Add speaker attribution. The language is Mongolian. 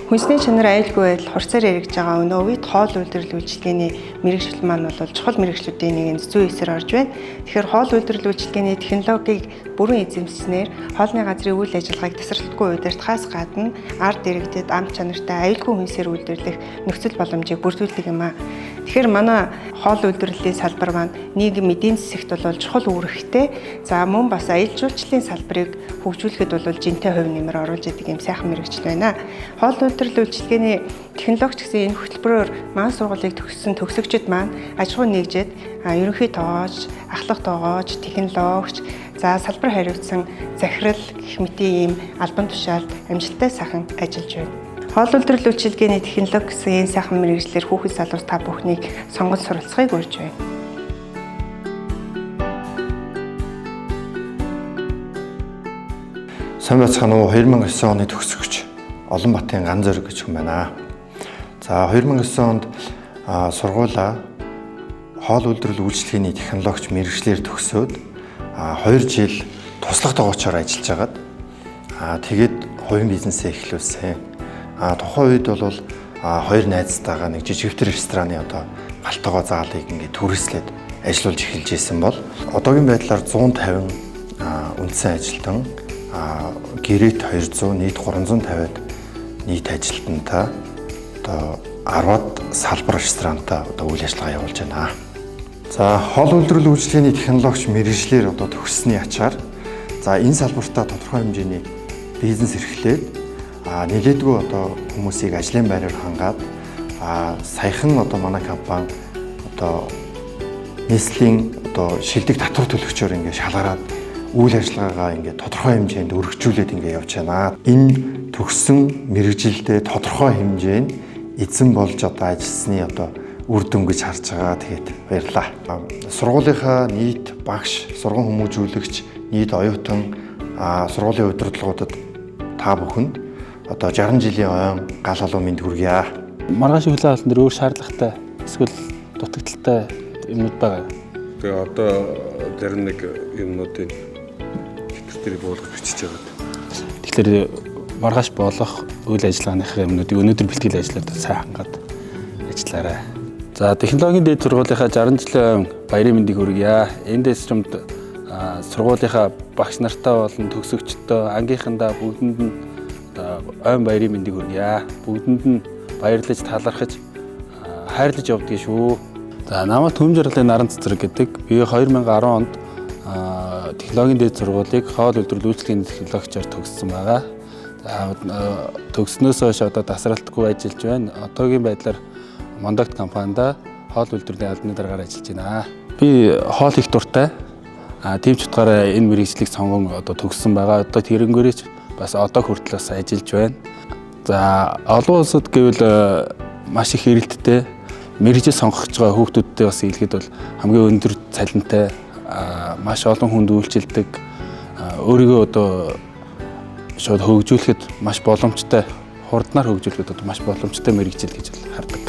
Speaker 1: Хүнсний чанар аюулгүй байдал хурцаар яригдж байгаа өнөө үед хоол үйлдвэрлэл үйлчилгээний мэргэжил маань бол чухал мэргэжлүүдийн нэг зүй эсрэг орж байна. Тэгэхээр хоол үйлдвэрлэл үйлчилгээний технологиг бүрэн эзэмснээр хоолны газрын үйл ажиллагааг тасралтгүй удирдахаас гадна ард иргэдэд амт чанартай аюулгүй хүнсээр үйлдвэрлэх нөхцөл боломжийг бүрдүүлдэг юм аа. Тэгэхээр манай хоол үйлдвэрлэлийн салбар маань нийгэм эдийн засагт бол чухал үүрэгтэй. За мөн бас аялал жуулчлалын салбарыг хөгжүүлэхэд бол жинтэй хувь нэмэр оруулж идэг юм сайхан мэргэжил байна. Хоол үйлдвэрлэл үйлчилгээний технологич гэсэн энэ хөтөлбөрөөр маань сургуулийг төгссөн төгсөгчид маань аж ахуй нэгжид ерөнхий тоогооч, ахлах тоогооч, технологич, за салбар хариуцсан захирал гэх мэт ийм албан тушаалд амжилттай сайхан ажиллаж байна. Хоол үйлдвэрлэл үйлчилгээний технологи гэсэн энэ сайхан мэргэжлэр хүүхэд залуус та бүхнийг сонгож суралцахыг урьж байна.
Speaker 2: Сайн байцгаана уу 2009 оны төгсөгч Улаанбаатарын Ганзориг гэж хүн байна. За 2009 онд сургуулаа хоол үйлдвэрлэл үйлчилгээний технологич мэргэжлэр төгсөөд 2 жил туслах тоогоочоор ажиллаж агаад тэгээд хувийн бизнесээ эхлүүлсэн. Тухайн үед бол хоёр найзтайгаа нэг жижигвтер рестораны галтгоо заалыг ингээд түрээслээд ажиллуулж эхэлж исэн бол одоогийн байдлаар 150 үндсэн ажилтан гэрээт 200 нийт 350-ад нийт ажилтнтай 10-ад салбар ресторантай үйл ажиллагаа явуулж байна. За хоол үйлдвэрлэл үйлчилгээний технологич мэргэжлэр төгссөний ачаар за энэ салбартаа тодорхой хэмжээний бизнес эрхлээд нэлээдгүй хүмүүсийг ажлын байраар хангаад саяхан манай компани нийслэлийн шилдэг татвар төлөгчөөр ингээд шалгараад үйл ажиллагаагаа ингээд тодорхой хэмжээнд өргөжүүлээд ингээд явж байна. Энэ төгссөн мэргэжилдээ тодорхой хэмжээнд эзэн болж ажилласны үр дүн гэж харж байгаа. Тэгээд баярлалаа. Сургуулийнхаа нийт багш, сургууль хүмүүжүүлэгч, нийт оюутан, сургуулийн удирдлагуудад та бүхэнд 60 жилийн ойн гал халуун мэнд хүргье.
Speaker 3: Маргааш хөлийн хаалтан дээр өөр шаардлагатай эсвэл дутагдaltaй юмнууд байгаа.
Speaker 4: Тэгээ одоо зарим нэг юмнуудыг тэмдэгтэрийг буулгаж бичиж байгаа.
Speaker 3: Тэгэхээр маргааш болох үйл ажиллагааныхаа юмнуудыг өнөөдөр бэлтгэл ажиллаад сайн хангаад ажиллаарай. За технологийн дээд сургуулийнхаа 60 жилийн баярын мэндийг хүргье. Энэ дэсрэмд сургуулийнхаа багш нартай болон төгсөгчдөө ангийнхандаа бүгдэнд нь ойн баярын мэндийг хүргье. Бүгдэнд нь баярлаж талархаж хайрлаж явдгийг шүү. За намайг Төмж Аргалын Наран Цэцэрэг гэдэг. Би 2010 онд технологийн дээд сургуулийг хоол үйлдвэрлэл үйлчилгээний технологичоор төгссөн байгаа. За төгснөөс хойш тасралтгүй ажиллаж байна. Одоогийн байдлаар Мондогт компанида хоол үйлдвэрлэлийн албаны даргаар ажиллаж байна. Би хоол их дуртай. Тийм ч утгаараа энэ мэргэжлийг сонгон төгссөн байгаа. Одоо тэрнгээрээ бас одоо хүртэл бас ажиллаж байна. За олон улсад гэвэл маш их эрэлттэй мэргэжил сонгож байгаа хүүхдүүдтэй бас хэлэхэд бол хамгийн өндөр цалинтай маш олон хүнд үйлчилдэг өөрийгөө шууд хөгжүүлэхэд маш боломжтой хурднаар хөгжүүлэхэд маш боломжтой мэргэжил гэж хардаг.